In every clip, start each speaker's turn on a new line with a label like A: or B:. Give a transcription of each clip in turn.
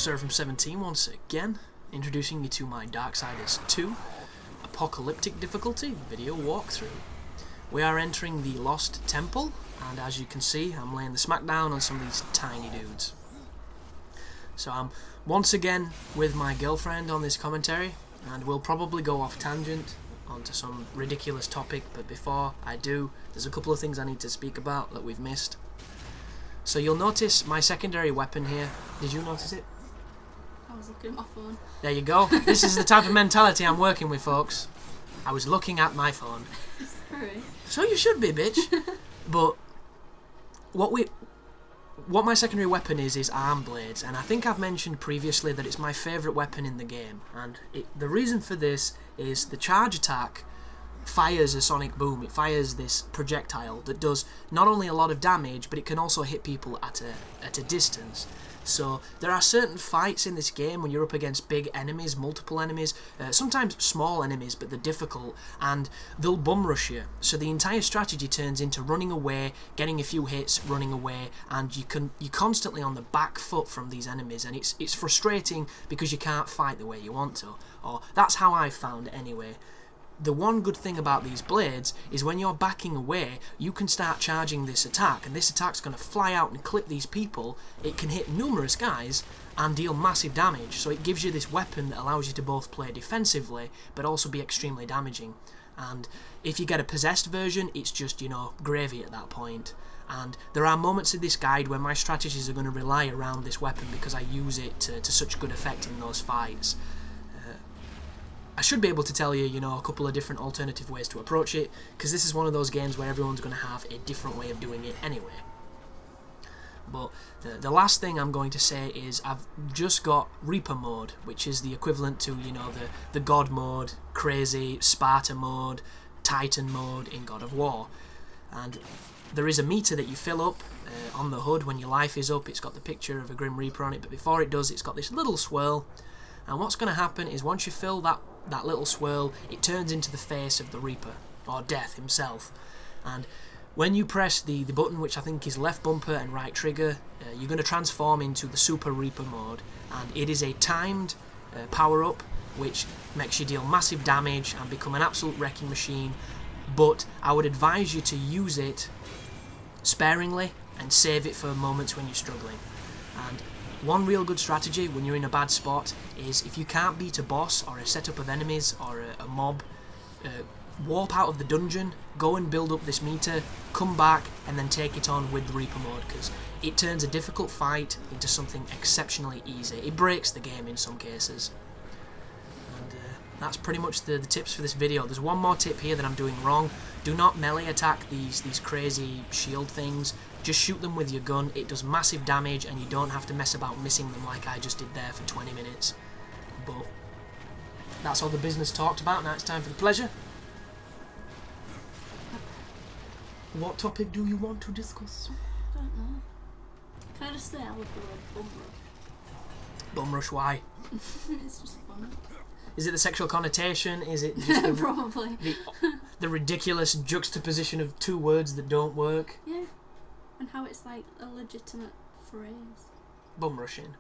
A: Sir from 17 once again, introducing you to my Darksiders 2 Apocalyptic difficulty video walkthrough. We are entering the Lost Temple, and as you can see, I'm laying the smackdown on some of these tiny dudes. So I'm once again with my girlfriend on this commentary, and we'll probably go off tangent onto some ridiculous topic, but before I do, there's a couple of things I need to speak about that we've missed. So you'll notice my secondary weapon here. Did you notice it?
B: I was looking at my phone.
A: There you go. This is the type of mentality I'm working with, folks. I was looking at my phone.
B: Sorry.
A: So you should be, bitch. But what my secondary weapon is arm blades, and I think I've mentioned previously that it's my favourite weapon in the game. And the reason for this is the charge attack fires a sonic boom. It fires this projectile that does not only a lot of damage, but it can also hit people at a distance. So there are certain fights in this game when you're up against big enemies, multiple enemies, sometimes small enemies, but they're difficult, and they'll bum rush you. So the entire strategy turns into running away, getting a few hits, running away, and you're constantly on the back foot from these enemies, and it's frustrating because you can't fight the way you want to. Or that's how I found it anyway. The one good thing about these blades is when you're backing away, you can start charging this attack, and this attack's going to fly out and clip these people. It can hit numerous guys and deal massive damage, so it gives you this weapon that allows you to both play defensively but also be extremely damaging. And if you get a possessed version, it's just, you know, gravy at that point. And there are moments in this guide where my strategies are going to rely around this weapon because I use it to such good effect in those fights. I should be able to tell you, you know, a couple of different alternative ways to approach it, because this is one of those games where everyone's going to have a different way of doing it anyway. But the last thing I'm going to say is I've just got Reaper mode, which is the equivalent to, you know, the God mode, Crazy, Sparta mode, Titan mode in God of War. And there is a meter that you fill up on the hood when your life is up. It's got the picture of a Grim Reaper on it, but before it does, it's got this little swirl. And what's going to happen is once you fill that little swirl, it turns into the face of the Reaper, or Death himself. And when you press the button, which I think is left bumper and right trigger, you're going to transform into the Super Reaper mode. And it is a timed power-up, which makes you deal massive damage and become an absolute wrecking machine. But I would advise you to use it sparingly and save it for moments when you're struggling. And one real good strategy when you're in a bad spot is if you can't beat a boss or a setup of enemies or a mob, warp out of the dungeon, go and build up this meter, come back and then take it on with the Reaper mode, because it turns a difficult fight into something exceptionally easy. It breaks the game in some cases. And that's pretty much the tips for this video. There's one more tip here that I'm doing wrong. Do not melee attack these crazy shield things. Just shoot them with your gun. It does massive damage and you don't have to mess about missing them like I just did there for 20 minutes. But that's all the business talked about. Now it's time for the pleasure. What topic do you want to discuss?
B: I don't know. Can I just say I love the word bum rush?
A: Bum rush, why?
B: It's just fun.
A: Is it the sexual connotation? Is it just
B: Probably.
A: the ridiculous juxtaposition of two words that don't work?
B: Yeah. And how it's like a legitimate phrase.
A: Bum rushing.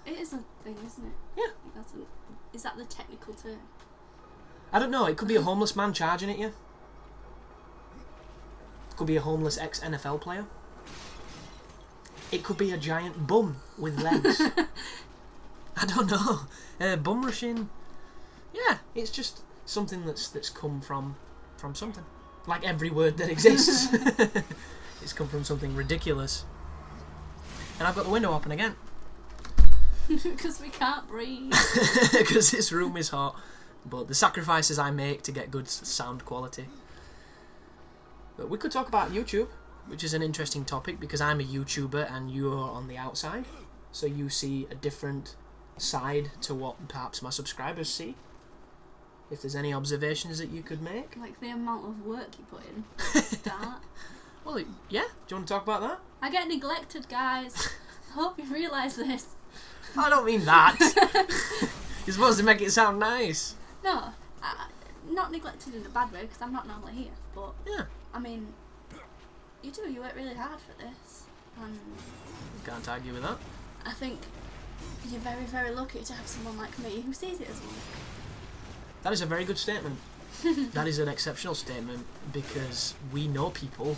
B: It is a thing, isn't it?
A: Yeah.
B: Is that the technical term?
A: I don't know. It could be a homeless man charging at you. It could be a homeless ex-NFL player. It could be a giant bum with legs. I don't know. Bum rushing. Yeah, it's just something that's come from something. Like every word that exists. It's come from something ridiculous. And I've got the window open again.
B: Because we can't breathe.
A: Because this room is hot. But the sacrifices I make to get good sound quality. But we could talk about YouTube, which is an interesting topic because I'm a YouTuber and you're on the outside. So you see a different side to what perhaps my subscribers see. If there's any observations that you could make.
B: Like the amount of work you put in to start.
A: Well, yeah. Do you want to talk about that?
B: I get neglected, guys. I hope you realise this.
A: I don't mean that. You're supposed to make it sound nice.
B: No, not neglected in a bad way because I'm not normally here. But
A: yeah,
B: I mean, you work really hard for this, and
A: can't argue with that.
B: I think You're very, very lucky to have someone like me who sees it as work.
A: That is a very good statement. That is an exceptional statement, because we know people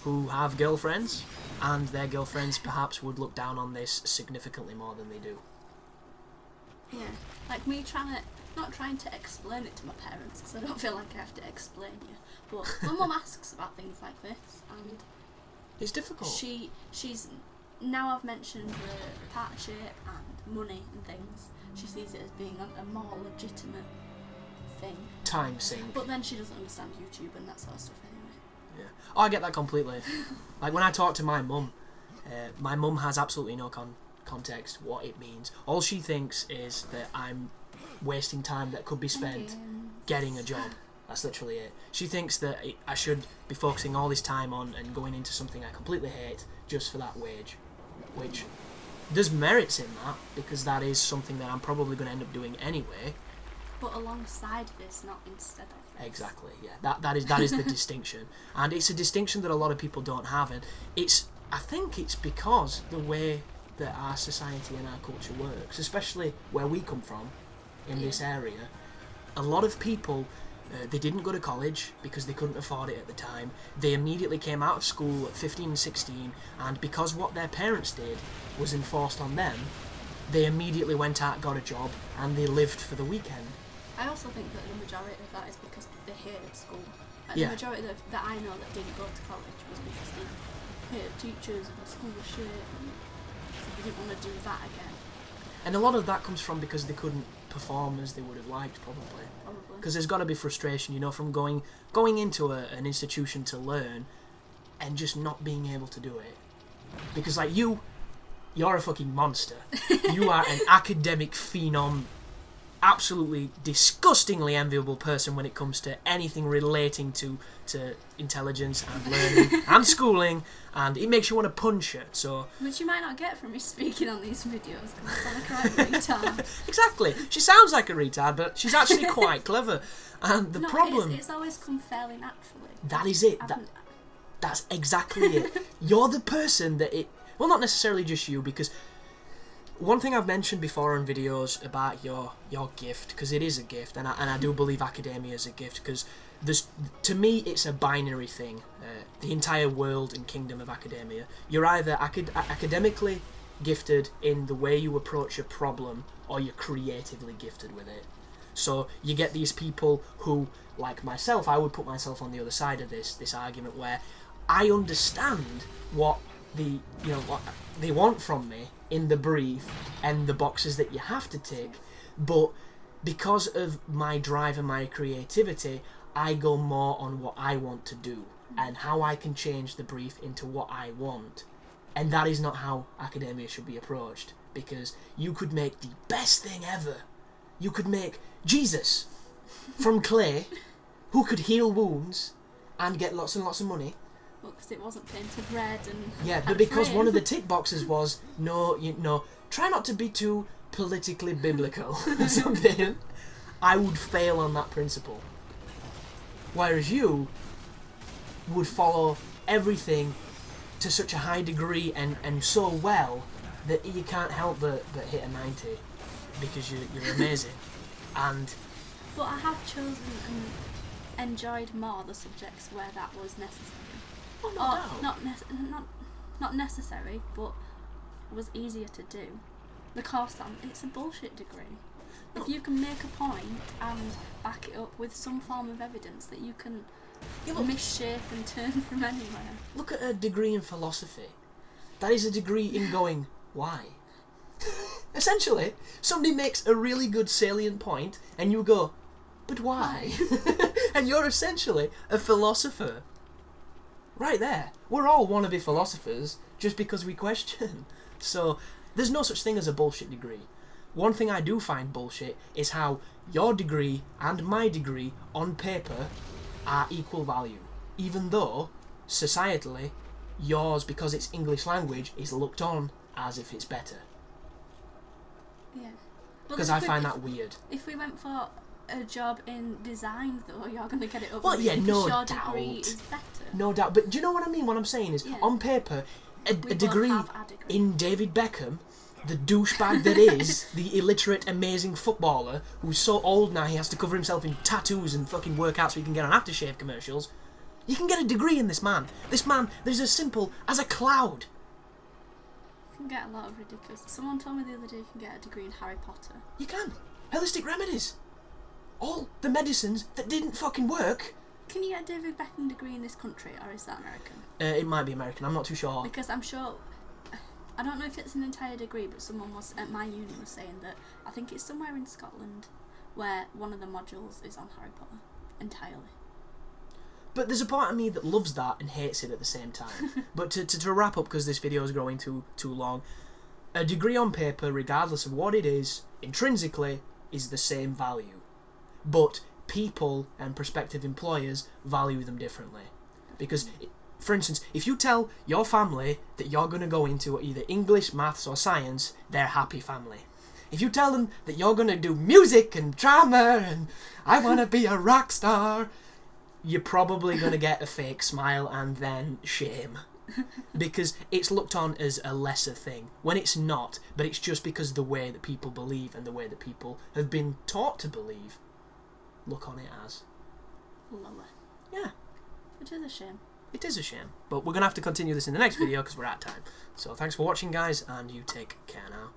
A: who have girlfriends, and their girlfriends perhaps would look down on this significantly more than they do.
B: Yeah, like me not trying to explain it to my parents, because I don't feel like I have to explain you. But my mum asks about things like this, and
A: it's difficult.
B: She's now I've mentioned the partnership and money and things. She sees it as being a more legitimate thing.
A: Time sink.
B: But then she doesn't understand YouTube and that sort of stuff anyway.
A: Yeah. Oh, I get that completely. Like when I talk to my mum has absolutely no context what it means. All she thinks is that I'm wasting time that could be spent getting a job. That's literally it. She thinks that I should be focusing all this time on and going into something I completely hate just for that wage, which there's merits in that, because that is something that I'm probably going to end up doing anyway.
B: But alongside this, not instead of this.
A: Exactly, yeah. That is the distinction, and it's a distinction that a lot of people don't have, and I think it's because the way that our society and our culture works, especially where we come from, in this area, a lot of people. They didn't go to college because they couldn't afford it at the time. They immediately came out of school at 15 and 16, and because what their parents did was enforced on them, they immediately went out, got a job, and they lived for the weekend.
B: I also think that the majority of that is because they hated school. Like
A: Yeah.
B: The majority that I know that didn't go to college was because they hated teachers and the school was shit, and they didn't want to do that again.
A: And a lot of that comes from because they couldn't perform as they would have liked, probably. Because there's got to be frustration, you know, from going into an institution to learn and just not being able to do it. Because, like, you're a fucking monster. You are an academic phenom, absolutely disgustingly enviable person when it comes to anything relating to intelligence and learning and schooling, and it makes you want to punch it. So,
B: which you might not get from me speaking on these videos, because I sound like a right retard.
A: Exactly. She sounds like a retard, but she's actually quite clever. And the problem...
B: It's always come fairly naturally.
A: That is it. That's exactly it. You're the person that it... Well, not necessarily just you, because one thing I've mentioned before on videos about your gift, because it is a gift, and I do believe academia is a gift, because to me it's a binary thing. The entire world and kingdom of academia. You're either academically gifted in the way you approach a problem, or you're creatively gifted with it. So you get these people who, like myself, I would put myself on the other side of this argument, where I understand what they want from me in the brief and the boxes that you have to tick, but because of my drive and my creativity, I go more on what I want to do and how I can change the brief into what I want. And that is not how academia should be approached, because you could make the best thing ever. You could make Jesus from clay who could heal wounds and get lots and lots of money.
B: Well, because it wasn't painted red and...
A: Yeah, but because one of the tick boxes was, try not to be too politically biblical or something, I would fail on that principle. Whereas you would follow everything to such a high degree and so well that you can't help but hit a 90, because you're amazing.
B: But I have chosen and enjoyed more the subjects where that was necessary.
A: Oh, no doubt.
B: Not necessary, but was easier to do. The course it's a bullshit degree.
A: No.
B: If you can make a point and back it up with some form of evidence that you can misshape and turn from anywhere.
A: Look at a degree in philosophy. That is a degree in going, why? Essentially, somebody makes a really good salient point and you go, but why? And you're essentially a philosopher. Right there. We're all wannabe philosophers just because we question. So, there's no such thing as a bullshit degree. One thing I do find bullshit is how your degree and my degree on paper are equal value, even though, societally, yours, because it's English language, is looked on as if it's better.
B: Yeah.
A: Because I find that weird.
B: If we went for a job in design, though, you're going to get it up.
A: Well, yeah, no doubt.
B: Degree is better.
A: No doubt. But do you know what I mean? What I'm saying is, on paper, a degree in David Beckham the douchebag that is the illiterate, amazing footballer who's so old now he has to cover himself in tattoos and fucking work out so he can get on aftershave commercials. You can get a degree in this man. This man that is as simple as a cloud.
B: You can get a lot of ridiculous... Someone told me the other day you can get a degree in Harry Potter.
A: You can. Holistic remedies. All the medicines that didn't fucking work.
B: Can you get a David Beckham degree in this country, or is that American?
A: It might be American, I'm not too sure.
B: Because I'm sure... I don't know if it's an entire degree, but someone was at my uni was saying that I think it's somewhere in Scotland where one of the modules is on Harry Potter entirely.
A: But there's a part of me that loves that and hates it at the same time. But to wrap up, because this video is growing too long, a degree on paper, regardless of what it is, intrinsically is the same value. But people and prospective employers value them differently. Because, for instance, if you tell your family that you're going to go into either English, maths or science, they're a happy family. If you tell them that you're going to do music and drama and I want to be a rock star, you're probably going to get a fake smile and then shame. Because it's looked on as a lesser thing, when it's not, but it's just because the way that people believe and the way that people have been taught to believe look on it as.
B: Lower.
A: Yeah.
B: Which is a shame.
A: It is a shame. But we're going to have to continue this in the next video because we're out of time. So thanks for watching, guys, and you take care now.